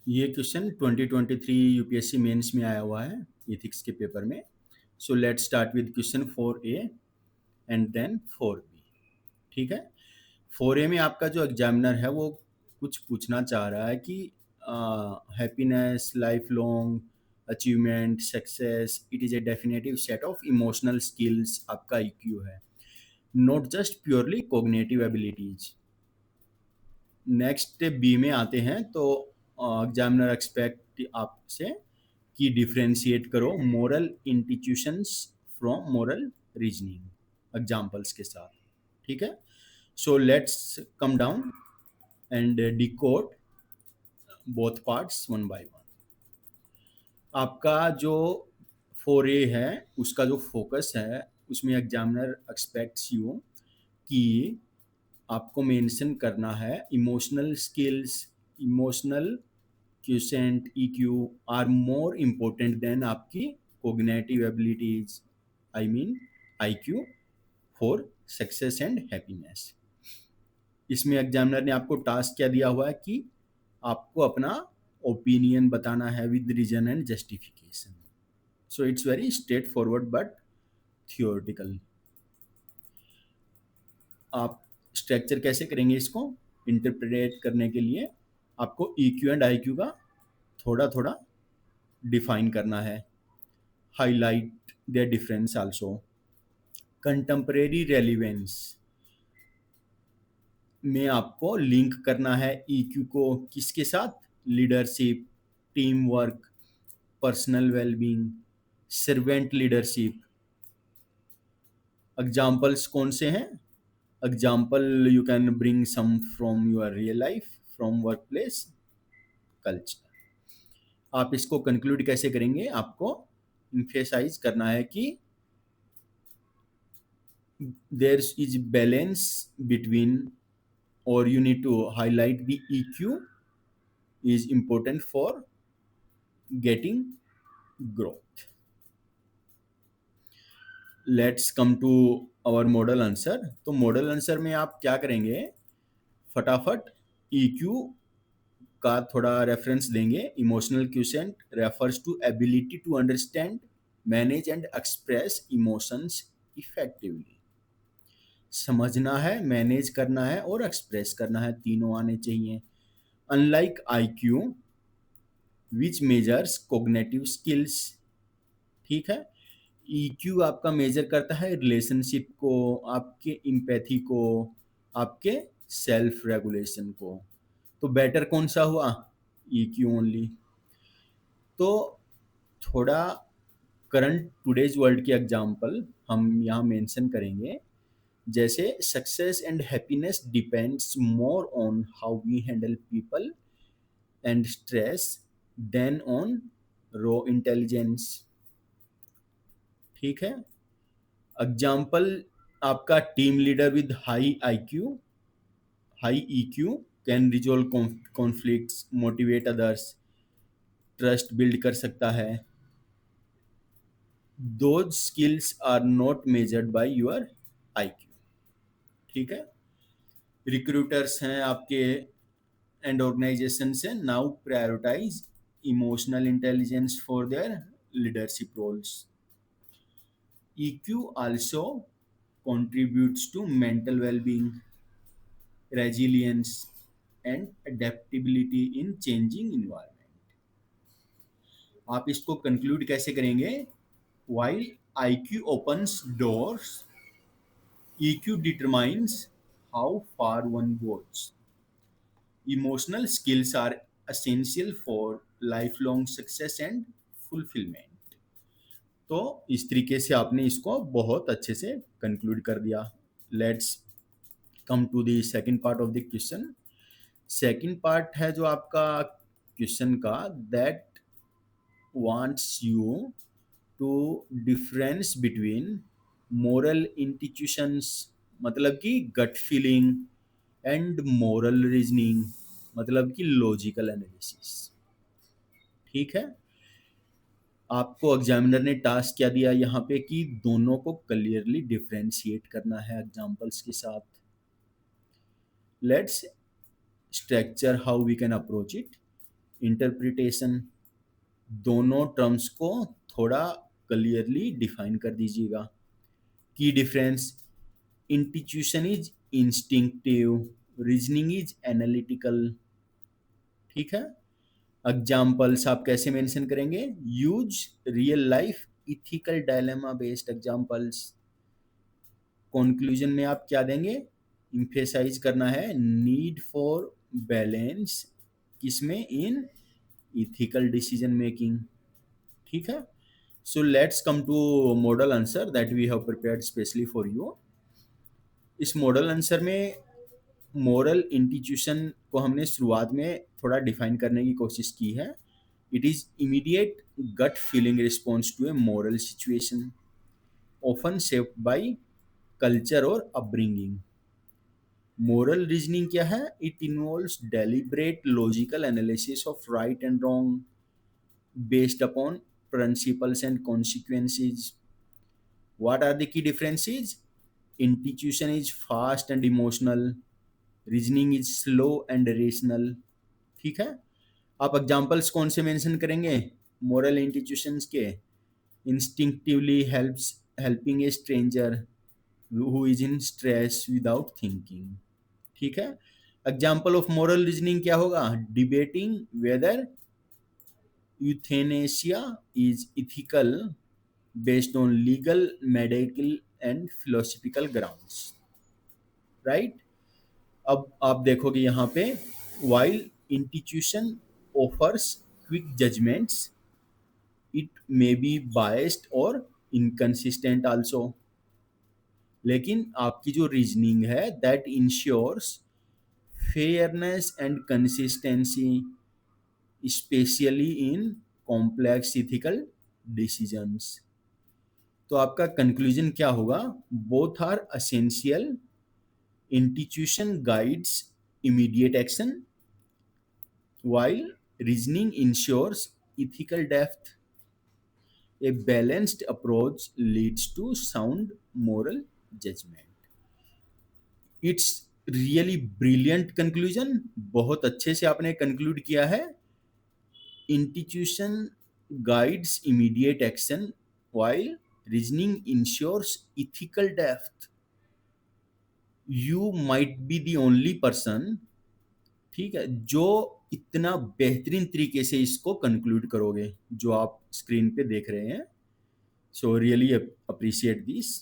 ये question 2023 UPSC mains में आया हुआ है इथिक्स के पेपर में। So let's start with question 4A and then 4B। ठीक है। 4A में आपका जो एग्जामिनर है वो कुछ पूछना चाह रहा है कि happiness, life long achievement, success, it is a definitive set of emotional skills, आपका IQ है, not just purely cognitive abilities. Next B में आते हैं तो एग्जामिनर एक्सपेक्ट आपसे कि डिफ्रेंशिएट करो moral institutions from moral reasoning examples के साथ। ठीक है। So let's come down and decode both parts one by one. आपका जो 4A है उसका जो फोकस है उसमें एग्जामिनर एक्सपेक्ट्स यू कि आपको मेंशन करना है emotional skills, emotional quotient EQ are more important than आपकी cognitive abilities, I mean IQ for success and happiness. इसमें एग्जामिनर ने आपको टास्क क्या दिया हुआ है कि आपको अपना ओपिनियन बताना है with reason and justification. So it's very straight forward but theoretical. आप स्ट्रक्चर कैसे करेंगे इसको इंटरप्रेट करने के लिए? आपको EQ एंड IQ का थोड़ा थोड़ा डिफाइन करना है, highlight their difference also. Contemporary relevance में आपको लिंक करना है EQ को किसके साथ? Leadership, team work, personal wellbeing, servant leadership. Examples कौन से हैं? Example you can bring some from your real life, from work place, culture. आप इसको कंक्लूड कैसे करेंगे? आपको इम्फेसाइज करना है कि देयर इज बैलेंस बिटवीन, और you need to highlight the EQ is important for getting growth. Let's come to our model answer. तो मॉडल आंसर में आप क्या करेंगे? फटाफट EQ का थोड़ा रेफरेंस देंगे। Emotional question refers to ability to understand, manage and express emotions effectively. समझना है, मैनेज करना है और एक्सप्रेस करना है, तीनों आने चाहिए। अनलाइक IQ विच मेजर्स कोग्नेटिव स्किल्स। ठीक है। EQ आपका मेजर करता है रिलेशनशिप को, आपके इम्पैथी को, आपके सेल्फ रेगुलेशन को। तो बेटर कौन सा हुआ? EQ only. तो थोड़ा करंट टुडेज वर्ल्ड के एग्जाम्पल हम यहाँ मेंशन करेंगे, जैसे success and happiness depends more on how we handle people and stress than on raw intelligence. ठीक है। एग्जाम्पल आपका team leader with high EQ can resolve conflicts, motivate others, trust build कर सकता है। Those skills are not measured by your IQ। ठीक है। Recruiters हैं आपके एंड ऑर्गेनाइजेशन से now prioritise emotional intelligence for their leadership roles. EQ also contributes to mental well-being, resilience, and adaptability in changing environment. आप इसको conclude कैसे करेंगे? While IQ opens doors, EQ determines how far one goes. Emotional skills are essential for lifelong success and fulfillment. तो इस तरीके से आपने इसको बहुत अच्छे से कंक्लूड कर दिया। Let's come to the second part of the question. Second part है जो आपका क्वेश्चन का, that wants you to difference between moral institutions, मतलब कि gut feeling, and moral reasoning, मतलब कि लॉजिकल एनालिसिस। ठीक है। आपको एग्जामिनर ने टास्क क्या दिया यहाँ पे कि दोनों को क्लियरली डिफरेंशिएट करना है एग्जांपल्स के साथ। Let's structure how we can approach it. Interpretation, दोनों टर्म्स को थोड़ा क्लियरली डिफाइन कर दीजिएगा। Key difference, intuition is instinctive, reasoning is analytical. ठीक है। एग्जाम्पल्स आप कैसे मेंशन करेंगे? Use real life ethical dilemma based examples. Conclusion में आप क्या देंगे? इम्फेसाइज करना है नीड फॉर बैलेंस, किसमें? In ethical decision making. ठीक है। So let's come to model answer that we have prepared specially for you. इस मॉडल आंसर में मोरल इंस्टीट्यूशन को हमने शुरुआत में थोड़ा डिफाइन करने की कोशिश की है। It is immediate gut feeling response to a moral situation, often shaped by culture और अपब्रिंगिंग। मोरल रीजनिंग क्या है? It involves deliberate logical analysis of right and wrong based upon principles and consequences. What are the key differences? Intuition is fast and emotional, reasoning is slow and rational. ठीक है। आप examples कौन से mention करेंगे moral institutions के? Instinctively helps helping a stranger who is in stress without thinking. ठीक है। Example of moral reasoning क्या होगा? Debating whether euthanasia is ethical based on legal, medical and philosophical grounds, right? अब आप देखोगे यहाँ पे while institution offers quick judgments, it may be biased or inconsistent also, लेकिन आपकी जो रीजनिंग है that ensures fairness and consistency, especially in complex ethical decisions। तो आपका कंक्लूजन क्या होगा? Both are essential, institution guides immediate action while reasoning ensures ethical depth. A balanced approach leads to sound moral judgment. It's really brilliant conclusion, बहुत अच्छे से आपने conclude किया है। Intuition guides immediate action while reasoning ensures ethical depth. You might be the only person, ठीक है, जो इतना बेहतरीन तरीके से इसको कंक्लूड करोगे जो आप स्क्रीन पे देख रहे हैं। So really appreciate this.